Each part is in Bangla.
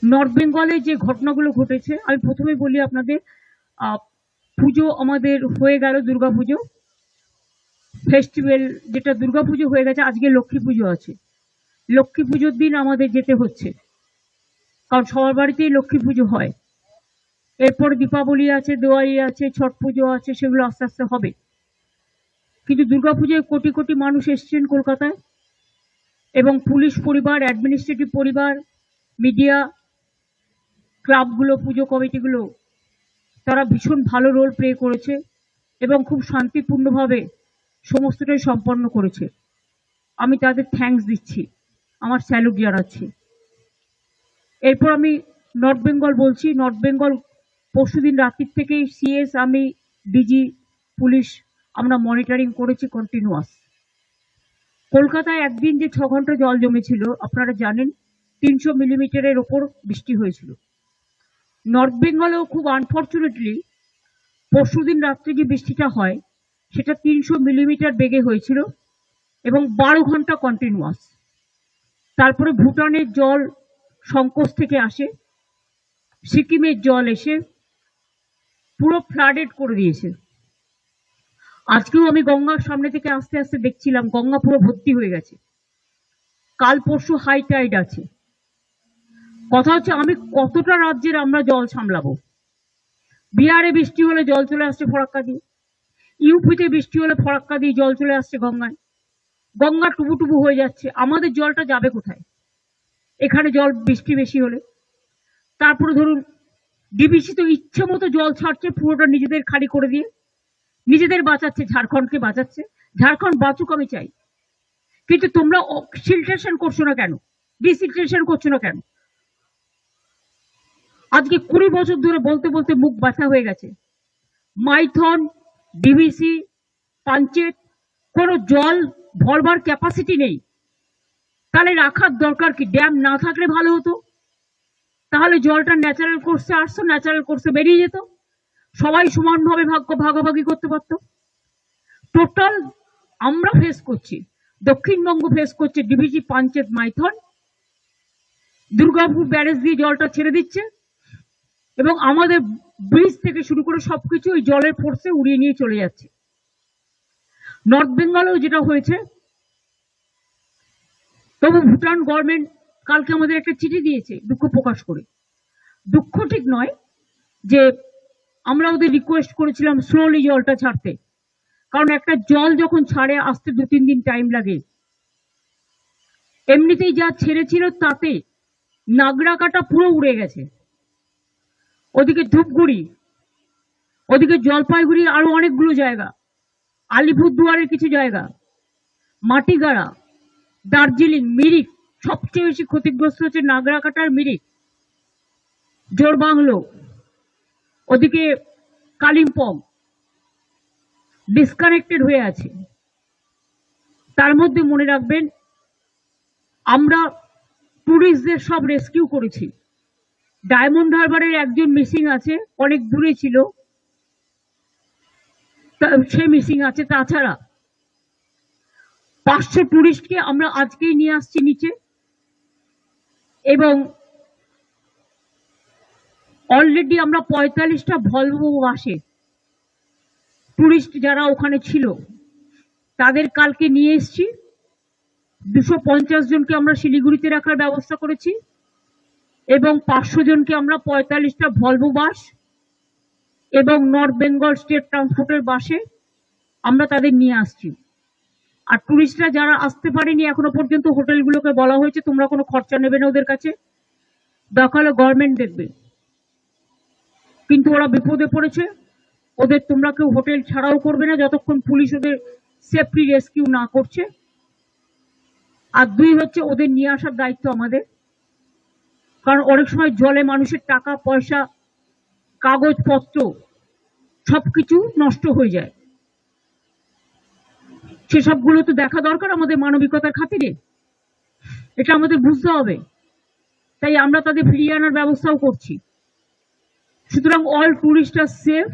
নর্থ বেঙ্গলে যে ঘটনাগুলো ঘটেছে, আমি প্রথমে বলি আপনাদের, পুজো আমাদের হয়ে গেল, দুর্গাপুজো ফেস্টিভ্যাল, যেটা দুর্গাপুজো হয়ে গেছে, আজকে লক্ষ্মী পুজো আছে। লক্ষ্মী পুজোর দিন আমাদের যেতে হচ্ছে, কারণ সবার বাড়িতেই লক্ষ্মী পুজো হয়। এরপর দীপাবলি আছে, দিওয়ালি আছে, ছট পুজো আছে, সেগুলো আস্তে আস্তে হবে। কিন্তু দুর্গাপুজোয় কোটি কোটি মানুষ এসছেন কলকাতায়, এবং পুলিশ পরিবার, অ্যাডমিনিস্ট্রেটিভ পরিবার, মিডিয়া, ক্লাবগুলো, পুজো কমিটিগুলো, তারা ভীষণ ভালো রোল প্লে করেছে এবং খুব শান্তিপূর্ণভাবে সমস্তটাই সম্পন্ন করেছে। আমি তাদের থ্যাঙ্কস দিচ্ছি, আমার স্যালুট জানাচ্ছি। এরপর আমি নর্থ বেঙ্গল বলছি। নর্থ বেঙ্গল পরশুদিন রাত্রির থেকেই সিএস, আমি, ডিজি, পুলিশ, আমরা মনিটরিং করেছি কন্টিনিউয়াস। কলকাতায় একদিন যে 6 ঘন্টা জল জমেছিল আপনারা জানেন, 300 মিলিমিটারের ওপর বৃষ্টি হয়েছিল। নর্থ বেঙ্গলেও খুব আনফর্চুনেটলি পরশুদিন রাত্রে যে বৃষ্টিটা হয় সেটা 300 মিলিমিটার বেগে হয়েছিল এবং 12 ঘন্টা কন্টিনিউয়াস। তারপরে ভুটানের জল সংকোচ থেকে আসে, সিকিমের জল এসে পুরো ফ্লাডেড করে দিয়েছে। আজকেও আমি গঙ্গার সামনে থেকে আস্তে আস্তে দেখছিলাম, গঙ্গা পুরো ভর্তি হয়ে গেছে। কাল পরশু হাই টাইড আছে। কথা হচ্ছে আমি কতটা রাজ্যের আমরা জল সামলাবো। বিহারে বৃষ্টি হলে জল চলে আসছে ফরাক্কা দিয়ে, ইউপিতে বৃষ্টি হলে ফরাক্কা দিয়ে জল চলে আসছে গঙ্গায়, গঙ্গা টুবু টুবু হয়ে যাচ্ছে। আমাদের জলটা যাবে কোথায় এখানে জল বৃষ্টি বেশি হলে? তারপরে ধরুন ডিবিসি তো ইচ্ছে মতো জল ছাড়ছে, পুরোটা নিজেদের খালি করে দিয়ে নিজেদের বাঁচাচ্ছে, ঝাড়খণ্ডকে বাঁচাচ্ছে। ঝাড়খণ্ড বাঁচুক আমি চাই, কিন্তু তোমরা সিলট্রেশন করছো না কেন, ডিসিলট্রেশন করছো না কেন? আজকে 20 বছর ধরে বলতে বলতে মুখ ব্যথা হয়ে গেছে। মাইথন, ডিবিসি, পাঞ্চেত কোনো জল ভরবার ক্যাপাসিটি নেই। তাহলে রাখার দরকার কি? ড্যাম না থাকলে ভালো হতো, তাহলে জলটা ন্যাচারাল কোর্সে আসতো, ন্যাচারাল কোর্সে বেরিয়ে যেত, সবাই সমানভাবে ভাগাভাগি করতে পারতো। টোটাল আমরা ফেস করছি, দক্ষিণবঙ্গ ফেস করছে ডিবিসি, পাঞ্চেত, মাইথন। দুর্গাপুর ব্যারেজ দিয়ে জলটা ছেড়ে দিচ্ছে এবং আমাদের ব্রিজ থেকে শুরু করে সবকিছু ওই জলের ফোর্সে উড়িয়ে নিয়ে চলে যাচ্ছে। নর্থ বেঙ্গলেও যেটা হয়েছে, তবু ভুটান গভর্নমেন্ট কালকে আমাদের একটা চিঠি দিয়েছে দুঃখ প্রকাশ করে। দুঃখ ঠিক নয়, যে আমরা ওদের রিকোয়েস্ট করেছিলাম স্লোলি জলটা ছাড়তে, কারণ একটা জল যখন ছাড়ে আসতে 2-3 দিন টাইম লাগে। এমনিতেই যা ছেড়েছিল তাতে নাগরাকাটা পুরো উড়ে গেছে, ওদিকে ধূপগুড়ি, ওদিকে জলপাইগুড়ির আরো অনেকগুলো জায়গা, আলিপুরদুয়ারের কিছু জায়গা, মাটিগাড়া, দার্জিলিং, মিরিক, সবচেয়ে বেশি ক্ষতিগ্রস্ত হচ্ছে নাগরাকাটার মিরিক, জোরবাংলো, ওদিকে কালিম্পং ডিসকানেক্টেড হয়ে আছে। তার মধ্যে মনে রাখবেন আমরা টুরিস্টদের সব রেস্কিউ করেছি। ডায়মন্ড হারবারের একজন মিসিং আছে, অনেক দূরে ছিল, সে মিসিং আছে। তাছাড়া 500 টুরিস্টকে আমরা আজকেই নিয়ে আসছি নিচে, এবং অলরেডি আমরা 45টা ভলভো বাসে টুরিস্ট যারা ওখানে ছিল তাদের কালকে নিয়ে এসছি। 250 জনকে আমরা শিলিগুড়িতে রাখার ব্যবস্থা করেছি এবং 500 জনকে আমরা 45টা ভলভো বাস এবং নর্থ বেঙ্গল স্টেট ট্রান্সপোর্টের বাসে আমরা তাদের নিয়ে আসছি। আর টুরিস্টরা যারা আসতে পারেনি এখনো পর্যন্ত, হোটেলগুলোকে বলা হয়েছে তোমরা কোনো খরচা নেবে না ওদের কাছে, দরকার হলে গভর্নমেন্ট দেখবে। কিন্তু ওরা বিপদে পড়েছে, ওদের তোমরা কেউ হোটেল ছাড়াও করবে না যতক্ষণ পুলিশ ওদের সেফটি রেস্কিউ না করছে। আর 2 হচ্ছে ওদের নিয়ে আসার দায়িত্ব আমাদের, কারণ অনেক সময় জলে মানুষের টাকা পয়সা, কাগজপত্র সবকিছু নষ্ট হয়ে যায়, সেসবগুলো তো দেখা দরকার আমাদের মানবিকতার খাতিরে, এটা আমাদের বুঝতে হবে। তাই আমরা তাদের ফিরিয়ে আনার ব্যবস্থাও করছি। সুতরাং অল টুরিস্ট আর সেফ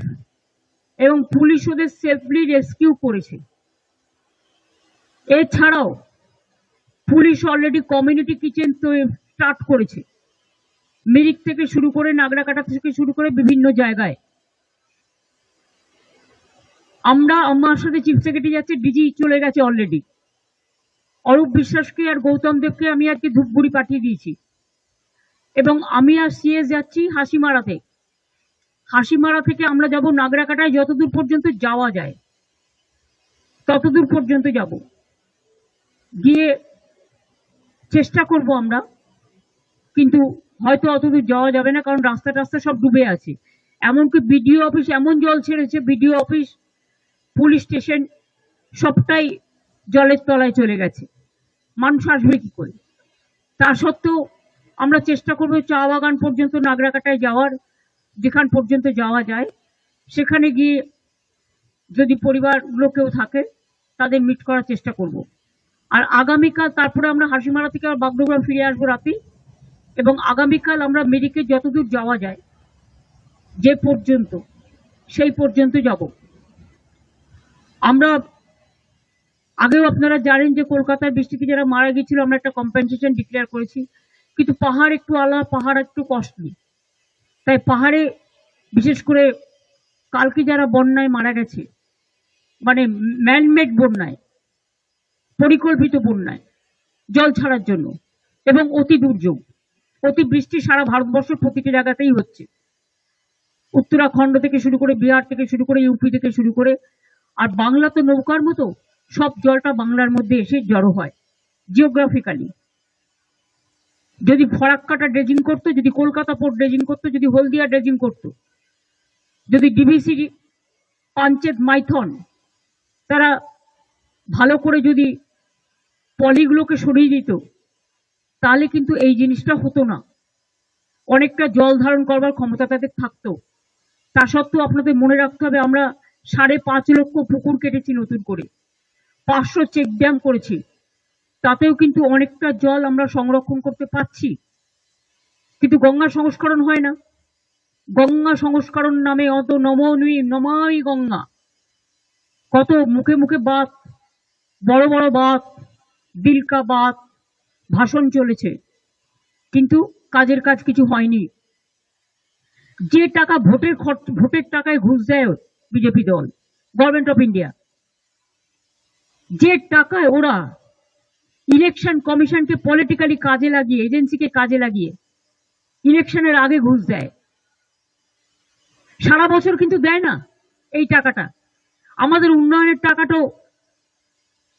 এবং পুলিশ ওদের সেফলি রেস্কিউ করেছে। এছাড়াও পুলিশ অলরেডি কমিউনিটি কিচেন তো স্টার্ট করেছে, মিরিক থেকে শুরু করে নাগরাকাটা থেকে শুরু করে বিভিন্ন জায়গায়। আমার সাথে চিফ সেক্রেটারি যাচ্ছে, ডিজি চলে গেছে অলরেডি। অরূপ বিশ্বাসকে আর গৌতম দেবকে আমি আজকে ধূপগুড়ি পাঠিয়ে দিয়েছি, এবং আমি আর সিএস যাচ্ছি হাসিমারাতে। হাসিমারা থেকে আমরা যাব নাগরাকাটায়, যতদূর পর্যন্ত যাওয়া যায় ততদূর পর্যন্ত যাব, গিয়ে চেষ্টা করব আমরা, কিন্তু হয়তো অতদূর যাওয়া যাবে না, কারণ রাস্তা টাস্তা সব ডুবে আছে। এমনকি বিডিও অফিস এমন জল ছেড়েছে, বিডিও অফিস, পুলিশ স্টেশন সবটাই জলের তলায় চলে গেছে। মানুষ আসবে কি করে? তা সত্ত্বেও আমরা চেষ্টা করবো চা বাগান পর্যন্ত নাগরাকাটায় যাওয়ার, যেখান পর্যন্ত যাওয়া যায় সেখানে গিয়ে যদি পরিবারগুলো কেউ থাকে তাদের মিট করার চেষ্টা করব। আর আগামীকাল তারপরে আমরা হাসিমারা থেকে আবার বাগডোগরা ফিরে আসবো রাতে, এবং আগামীকাল আমরা মেরিকে যতদূর যাওয়া যায়, যে পর্যন্ত সেই পর্যন্ত যাব। আমরা আগেও আপনারা জানেন যে কলকাতার বৃষ্টিতে যারা মারা গেছিল আমরা একটা কম্পেনসেশন ডিক্লেয়ার করেছি, কিন্তু পাহাড় একটু আলাদা, পাহাড় একটু কস্টলি। তাই পাহাড়ে বিশেষ করে কালকে যারা বন্যায় মারা গেছে, মানে ম্যানমেড বন্যায়, পরিকল্পিত বন্যায়, জল ছাড়ার জন্য, এবং অতি দুর্যোগ, অতি বৃষ্টি সারা ভারতবর্ষের প্রতিটি জায়গাতেই হচ্ছে, উত্তরাখণ্ড থেকে শুরু করে, বিহার থেকে শুরু করে, ইউপি থেকে শুরু করে। আর বাংলা তো নৌকার মতো, সব জলটা বাংলার মধ্যে এসে জড়ো হয় জিওগ্রাফিক্যালি। যদি ফরাক্কাটা ড্রেজিং করতো, যদি কলকাতা পোর্ট ড্রেজিং করতো, যদি হলদিয়া ড্রেজিং করতো, যদি ডিভিসি, পাঞ্চেত, মাইথন তারা ভালো করে যদি পলিগুলোকে সরিয়ে দিত, তাহলে কিন্তু এই জিনিসটা হতো না। অনেকটা জল ধারণ করবার ক্ষমতা তাদের থাকতো। তা সত্ত্বেও আপনাদের মনে রাখতে হবে, আমরা 5.5 লক্ষ পুকুর কেটেছি নতুন করে, 500 চেক ড্যাম করেছি, তাতেও কিন্তু অনেকটা জল আমরা সংরক্ষণ করতে পারছি। কিন্তু গঙ্গা সংস্করণ হয় না। গঙ্গা সংস্করণ নামে অত নমাই গঙ্গা, কত মুখে মুখে বাত, বড় বড় বাত, দিলকা বাত, ভাষণ চলেছে, কিন্তু কাজের কাজ কিছু হয়নি। যে টাকা ভোটের টাকায় ঘুষ দেয় বিজেপি দল, গভর্নমেন্ট অফ ইন্ডিয়া, যে টাকায় ওরা ইলেকশন কমিশনকে পলিটিক্যালি কাজে লাগিয়ে, এজেন্সিকে কাজে লাগিয়ে ইলেকশনের আগে ঘুষ দেয়, সারা বছর কিন্তু দেয় না এই টাকাটা। আমাদের উন্নয়নের টাকাটাও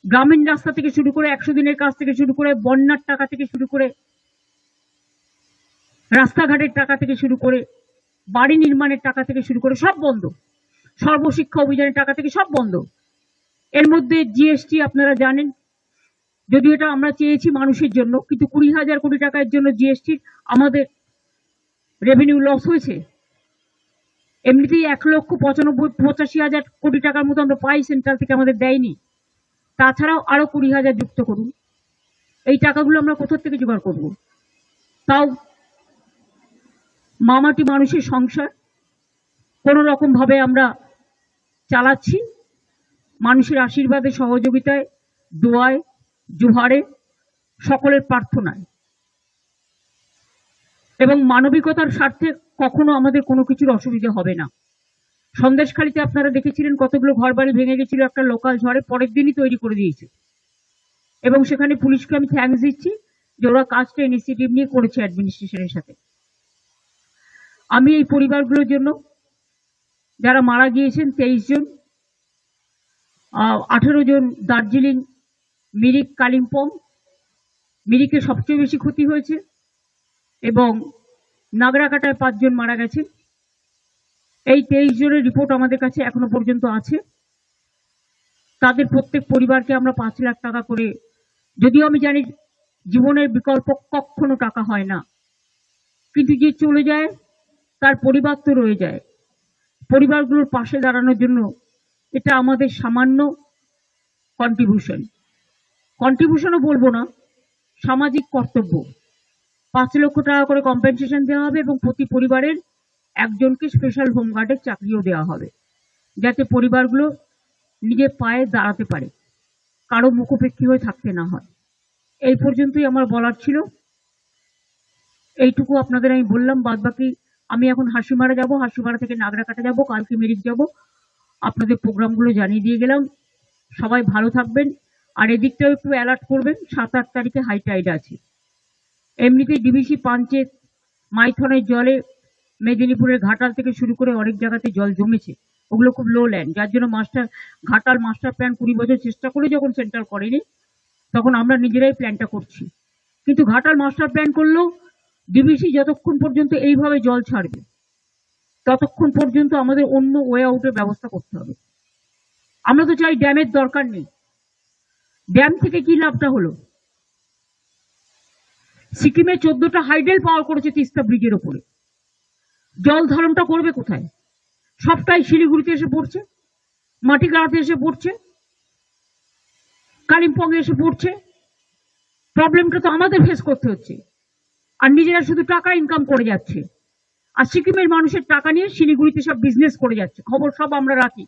গ্রামীণ রাস্তা থেকে শুরু করে, 100 দিনের কাজ থেকে শুরু করে, বন্যার টাকা থেকে শুরু করে, রাস্তাঘাটের টাকা থেকে শুরু করে, বাড়ি নির্মাণের টাকা থেকে শুরু করে সব বন্ধ, সর্বশিক্ষা অভিযানের টাকা থেকে সব বন্ধ। এর মধ্যে জিএসটি আপনারা জানেন, যদিও এটা আমরা চেয়েছি মানুষের জন্য, কিন্তু 20,000 কোটি টাকার জন্য জিএসটির আমাদের রেভিনিউ লস হয়েছে। এমনিতেই 1,85,000 কোটি টাকার মতো আমরা পাই সেন্ট্রাল থেকে, আমাদের দেয়নি। তাছাড়াও আরো 20,000 যুক্ত করুন। এই টাকাগুলো আমরা কোথা থেকে জোগাড় করব? তাও মামাটি মানুষের সংসার কোন রকম ভাবে আমরা চালাচ্ছি, মানুষের আশীর্বাদে, সহযোগিতায়, দোয়ায়, জোহারে, সকলের প্রার্থনায়, এবং মানবিকতার স্বার্থে কখনো আমাদের কোনো কিছুর অসুবিধা হবে না। সন্দেশখালীতে আপনারা দেখেছিলেন কতগুলো ঘর বাড়ি ভেঙে গেছিল একটা লোকাল ঝড়ে, পরের দিনই তৈরি করে দিয়েছে, এবং সেখানে পুলিশকে আমি থ্যাঙ্কস দিচ্ছি যে ওরা কাজটা ইনিশিয়েটিভ নিয়ে করেছে অ্যাডমিনিস্ট্রেশনের সাথে। আমি এই পরিবারগুলোর জন্য, যারা মারা গিয়েছেন 23 জন, 18 জন দার্জিলিং, মিরিক, কালিম্পং, মিরিকে সবচেয়ে বেশি ক্ষতি হয়েছে, এবং নাগরাকাটায় 5 জন মারা গেছে। এই 23 জনের রিপোর্ট আমাদের কাছে এখনো পর্যন্ত আছে। তাদের প্রত্যেক পরিবারকে আমরা 5 লাখ টাকা করে, যদিও আমি জানি জীবনের বিকল্প কখনো টাকা হয় না, কিন্তু যে চলে যায় তার পরিবার তো রয়ে যায়। পরিবারগুলোর পাশে দাঁড়ানোর জন্য এটা আমাদের সামান্য কন্ট্রিবিউশনও বলবো না, সামাজিক কর্তব্য। 5 লক্ষ টাকা করে কম্পেনসেশন দেওয়া হবে, এবং প্রতি পরিবারের একজনকে স্পেশাল হোমগার্ডের চাকরিও দেওয়া হবে, যাতে পরিবারগুলো নিজের পায়ে দাঁড়াতে পারে, কারো মুখোপেক্ষী হয়ে থাকতে না হয়। এই পর্যন্তই আমার বলার ছিল। এইটুকু আপনাদের আমি বললাম। বাদ বাকি আমি এখন হাসিমারা যাব, হাসিমারা থেকে নাগরাকাটা যাব, কালকে মেরিক যাব। আপনাদের প্রোগ্রামগুলো জানিয়ে দিয়ে গেলাম। সবাই ভালো থাকবেন। আর এদিকটাও একটু অ্যালার্ট করবেন, 7-8 তারিখে হাই টাইড আছে। এমনিতেই ডিবিসি পাঞ্চেত মাইথনের জলে মেদিনীপুরের ঘাটাল থেকে শুরু করে অনেক জায়গাতে জল জমেছে, ওগুলো খুব লো ল্যান্ড, যার জন্য ঘাটাল মাস্টার প্ল্যান 20 বছর চেষ্টা করে যখন সেন্ট্রাল করেনি, তখন আমরা নিজেরাই প্ল্যানটা করছি। কিন্তু ঘাটাল মাস্টার প্ল্যান করলেও ডিবিসি যতক্ষণ পর্যন্ত এইভাবে জল ছাড়বে ততক্ষণ পর্যন্ত আমাদের অন্য ওয়ে আউটের ব্যবস্থা করতে হবে। আমরা তো চাই ড্যামের দরকার নেই। ড্যাম থেকে কি লাভটা হলো? সিকিমে 14টা হাইডেল পাওয়ার করেছে তিস্তা ব্রিজের ওপরে। জল ধারণটা করবে কোথায়? সবটাই শিলিগুড়িতে এসে পড়ছে, মাটিগাড়াতে এসে পড়ছে, কালিম্পং এসে পড়ছে। প্রবলেমটা তো আমাদের ফেস করতে হচ্ছে, আর নিজেরা শুধু টাকা ইনকাম করে যাচ্ছে। আর সিকিমের মানুষের টাকা নিয়ে শিলিগুড়িতে সব বিজনেস করে যাচ্ছে, খবর সব আমরা রাখি।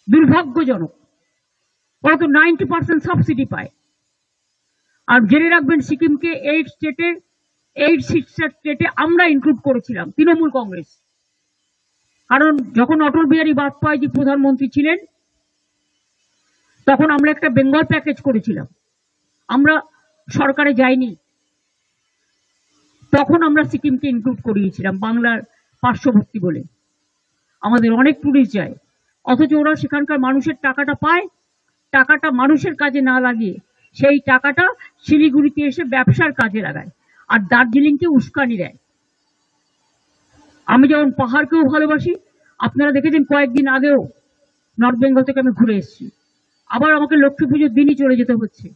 দুর্ভাগ্যজনক। ওরা তো 90% সাবসিডি পায়। আর জেনে রাখবেন, সিকিমকে 8 স্টেটে আমরা ইনক্লুড করেছিলাম, তৃণমূল কংগ্রেস। কারণ যখন অটল বিহারী বাজপেয়ী প্রধানমন্ত্রী ছিলেন, তখন আমরা একটা বেঙ্গল প্যাকেজ করেছিলাম। আমরা সরকারে যাইনি, তখন আমরা সিকিমকে ইনক্লুড করিয়েছিলাম বাংলার পার্শ্ববর্তী বলে। আমাদের অনেক টুরিস্ট যায়, অথচ ওরা সেখানকার মানুষের টাকাটা পায়, টাকাটা মানুষের কাজে না লাগিয়ে সেই টাকাটা শিলিগুড়িতে এসে ব্যবসার কাজে লাগায় আর দার্জিলিংকে উস্কানি দেয়। আমি যেমন পাহাড়কেও ভালোবাসি, আপনারা দেখেছেন কয়েকদিন আগেও নর্থ বেঙ্গল থেকে আমি ঘুরে এসেছি, আবার আমাকে লক্ষ্মী পুজোর দিনই চলে যেতে হচ্ছে,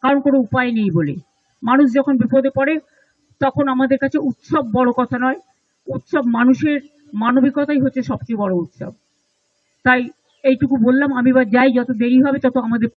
কারণ কোনো উপায় নেই বলে। মানুষ যখন বিপদে পড়ে তখন আমাদের কাছে উৎসব বড় কথা নয়, উৎসব মানুষের মানবিকতাই হচ্ছে সবচেয়ে বড় উৎসব। তাই এইটুকু বললাম। আমি এবার যাই, যত দেরি হবে তত আমাদের